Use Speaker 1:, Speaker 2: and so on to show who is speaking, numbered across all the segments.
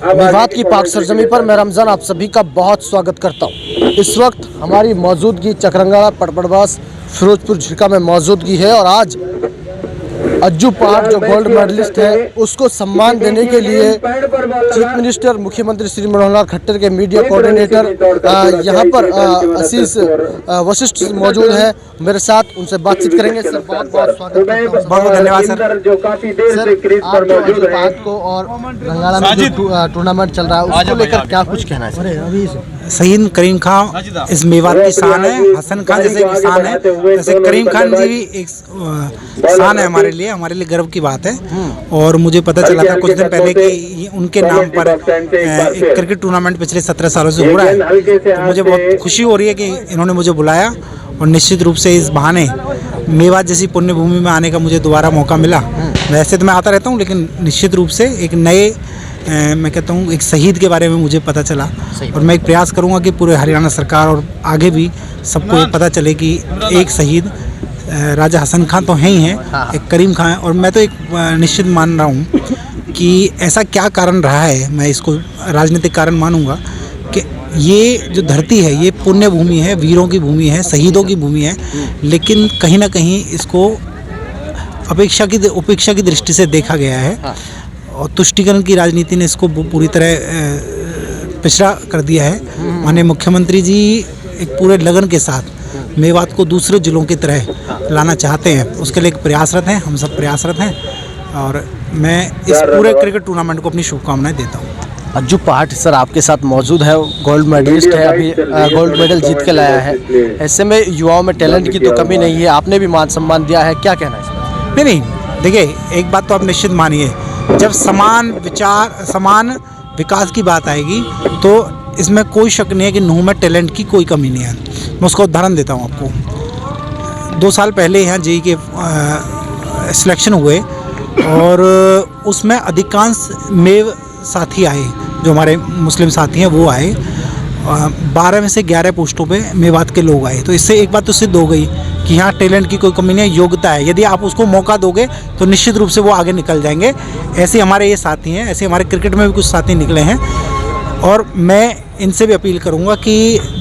Speaker 1: मेवात की पाक सरजमी पर मैं रमज़ान आप सभी का बहुत स्वागत करता हूँ। इस वक्त हमारी मौजूदगी चकरंगा पटपड़बास फिरोजपुर झिरका में मौजूदगी है और आज अज्जू पहाड़ जो गोल्ड मेडलिस्ट है उसको सम्मान देने के लिए चीफ मिनिस्टर मुख्यमंत्री श्री मनोहर लाल खट्टर के मीडिया कोऑर्डिनेटर यहाँ पर आशीष वशिष्ठ मौजूद है मेरे साथ, उनसे बातचीत करेंगे। सर बहुत बहुत स्वागत करता हूं। बहुत बहुत धन्यवाद सर। आज को और रंगाला में जो टूर्नामेंट चल रहा है उसको लेकर क्या कुछ कहना है सर?
Speaker 2: अभी शहीद करीम खान इस मेवात की शान है, हसन खान जैसे की शान है, जैसे करीम खान जी भी एक शान है हमारे लिए गर्व की बात है। और मुझे पता चला था कुछ दिन पहले कि उनके नाम पर एक क्रिकेट टूर्नामेंट पिछले 17 सालों से हो रहा है, तो मुझे बहुत खुशी हो रही है कि इन्होंने मुझे बुलाया और निश्चित रूप से इस बहाने मेवात जैसी पुण्य भूमि में आने का मुझे दोबारा मौका मिला। वैसे तो मैं आता रहता हूँ, लेकिन निश्चित रूप से एक नए मैं कहता हूँ एक शहीद के बारे में मुझे पता चला और मैं एक प्रयास करूँगा कि पूरे हरियाणा सरकार और आगे भी सबको ये पता चले कि एक शहीद राजा हसन खान तो हैं ही हैं, एक करीम खान है। और मैं तो एक निश्चित मान रहा हूँ कि ऐसा क्या कारण रहा है, मैं इसको राजनीतिक कारण मानूंगा कि ये जो धरती है ये पुण्य भूमि है, वीरों की भूमि है, शहीदों की भूमि है, लेकिन कहीं ना कहीं इसको उपेक्षा की दृष्टि से देखा गया है और तुष्टीकरण की राजनीति ने इसको पूरी तरह पिछड़ा कर दिया है। माननीय मुख्यमंत्री जी एक पूरे लगन के साथ मेवात को दूसरे जिलों की तरह लाना चाहते हैं, उसके लिए प्रयासरत हैं, हम सब प्रयासरत हैं और मैं इस पूरे क्रिकेट टूर्नामेंट को अपनी शुभकामनाएं देता हूं।
Speaker 1: अज्जू पहाड़ सर आपके साथ मौजूद है, गोल्ड मेडलिस्ट है, अभी गोल्ड मेडल जीत के लाया है। ऐसे में युवाओं में टैलेंट की तो कमी नहीं है, आपने भी मान सम्मान दिया है, क्या कहना है इसमें?
Speaker 2: नहीं, देखिए एक बात तो आप निश्चित मानिए, जब समान विचार समान विकास की बात आएगी तो इसमें कोई शक नहीं है कि नूह में टैलेंट की कोई कमी नहीं है। मैं उसका उदाहरण देता हूँ आपको। 2 साल पहले यहाँ जेईई के सिलेक्शन हुए और उसमें अधिकांश मेव साथी आए, जो हमारे मुस्लिम साथी हैं वो आए। 12 में से 11 पोस्टों पे मेवात के लोग आए, तो इससे एक बात तो सिद्ध हो गई कि यहाँ टैलेंट की कोई कमी नहीं है, योग्यता है। यदि आप उसको मौका दोगे तो निश्चित रूप से वो आगे निकल जाएंगे। ऐसे हमारे ये साथी हैं, ऐसे हमारे क्रिकेट में भी कुछ साथी निकले हैं और मैं इनसे भी अपील करूंगा कि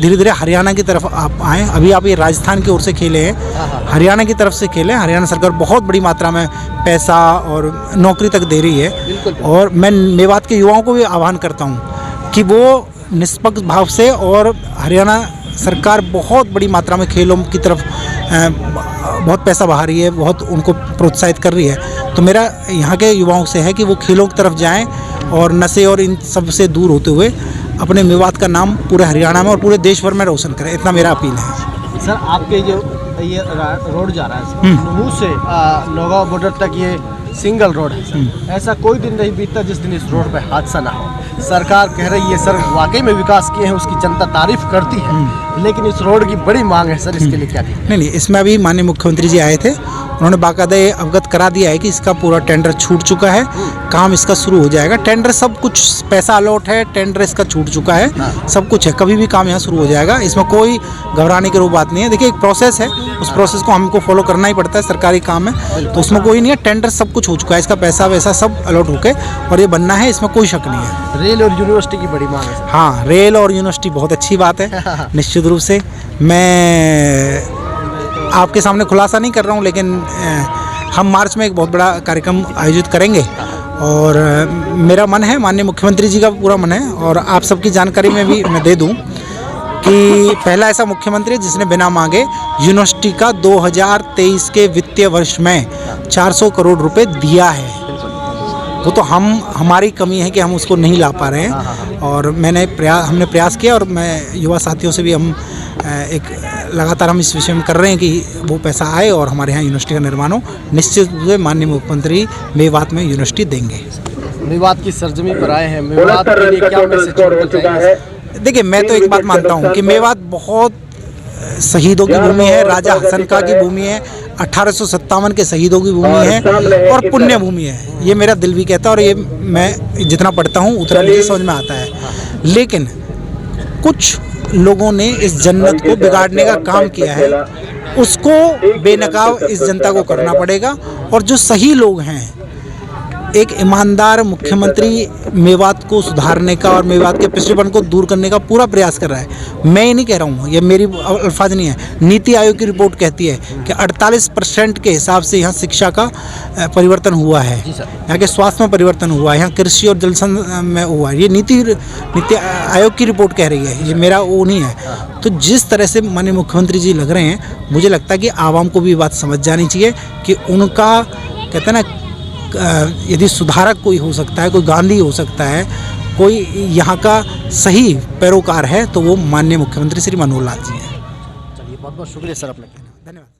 Speaker 2: धीरे धीरे हरियाणा की तरफ आप आएँ। अभी आप ये राजस्थान की ओर से खेले हैं, हरियाणा की तरफ से खेलें। हरियाणा सरकार बहुत बड़ी मात्रा में पैसा और नौकरी तक दे रही है और मैं मेवात के युवाओं को भी आह्वान करता हूं कि वो निष्पक्ष भाव से, और हरियाणा सरकार बहुत बड़ी मात्रा में खेलों की तरफ बहुत पैसा बहा रही है, बहुत उनको प्रोत्साहित कर रही है। तो मेरा यहाँ के युवाओं से है कि वो खेलों की तरफ जाएं और नशे और इन सब से दूर होते हुए अपने मेवात का नाम पूरे हरियाणा में और पूरे देश भर में रोशन करें, इतना मेरा अपील है।
Speaker 1: सर आपके जो ये रोड जा रहा है नूह से नौगांव बॉर्डर तक, ये सिंगल रोड है सर। ऐसा कोई दिन नहीं बीतता जिस दिन इस रोड पे हादसा ना हो। सरकार कह रही है सर वाकई में विकास किए हैं, उसकी जनता तारीफ करती है, लेकिन इस रोड की बड़ी मांग है सर, इसके लिए क्या कहें?
Speaker 2: नहीं, इसमें अभी माननीय मुख्यमंत्री जी आए थे, उन्होंने बाकायदा ये अवगत करा दिया है कि इसका पूरा टेंडर छूट चुका है, काम इसका शुरू हो जाएगा। टेंडर सब कुछ, पैसा अलॉट है, टेंडर इसका छूट चुका है, सब कुछ है, कभी भी काम यहाँ शुरू हो जाएगा। इसमें कोई घबराने की बात नहीं है। देखिए एक प्रोसेस है, उस प्रोसेस को हमको फॉलो करना ही पड़ता है, सरकारी काम है, तो उसमें कोई नहीं है। टेंडर सब कुछ हो चुका है, इसका पैसा वैसा सब अलॉट होके और ये बनना है, इसमें कोई शक नहीं है।
Speaker 1: रेल और यूनिवर्सिटी की बड़ी मांग है।
Speaker 2: हाँ, रेल और यूनिवर्सिटी बहुत अच्छी बात है। निश्चित रूप से मैं आपके सामने खुलासा नहीं कर रहा हूँ, लेकिन हम मार्च में एक बहुत बड़ा कार्यक्रम आयोजित करेंगे और मेरा मन है, माननीय मुख्यमंत्री जी का पूरा मन है और आप सबकी जानकारी में भी मैं दे दूं कि पहला ऐसा मुख्यमंत्री है जिसने बिना मांगे यूनिवर्सिटी का 2023 के वित्तीय वर्ष में 400 करोड़ रुपए दिया है। वो तो हमारी कमी है कि हम उसको नहीं ला पा रहे हैं और हमने प्रयास किया और मैं युवा साथियों से भी हम एक लगातार हम इस विषय में कर रहे हैं कि वो पैसा आए और हमारे यहाँ यूनिवर्सिटी का निर्माण हो। निश्चित रूप से माननीय मुख्यमंत्री मेवात में यूनिवर्सिटी देंगे।
Speaker 1: मेवात की सरजमी पर आए हैं, मेवात के लिए क्या मैसेज छोड़ चुका है?
Speaker 2: देखिए मैं तो एक बात मानता हूँ कि मेवात बहुत शहीदों की भूमि है, राजा हसन खां की भूमि है, 1857 के शहीदों की भूमि है और पुण्य भूमि है। ये मेरा दिल भी कहता है और ये मैं जितना पढ़ता हूँ उतना मुझे समझ में आता है। लेकिन कुछ लोगों ने इस जन्नत को बिगाड़ने का काम किया है, उसको बेनकाब इस जनता को करना पड़ेगा। और जो सही लोग हैं एक ईमानदार मुख्यमंत्री मेवात को सुधारने का और मेवात के पिछड़ेपन को दूर करने का पूरा प्रयास कर रहा है। मैं ये नहीं कह रहा हूँ, ये मेरी अल्फाज नहीं है, नीति आयोग की रिपोर्ट कहती है कि 48% के हिसाब से यहाँ शिक्षा का परिवर्तन हुआ है, यहाँ के स्वास्थ्य में परिवर्तन हुआ है, यहाँ कृषि और जल में हुआ है। ये नीति आयोग की रिपोर्ट कह रही है, ये मेरा वो नहीं है। तो जिस तरह से माननीय मुख्यमंत्री जी लग रहे हैं, मुझे लगता है कि आवाम को भी बात समझ जानी चाहिए कि उनका कहते हैं ना, यदि सुधारक कोई हो सकता है, कोई गांधी हो सकता है, कोई यहाँ का सही पैरोकार है, तो वो माननीय मुख्यमंत्री श्री मनोहर लाल जी हैं।
Speaker 1: चलिए, बहुत बहुत शुक्रिया सर अपने।
Speaker 2: धन्यवाद।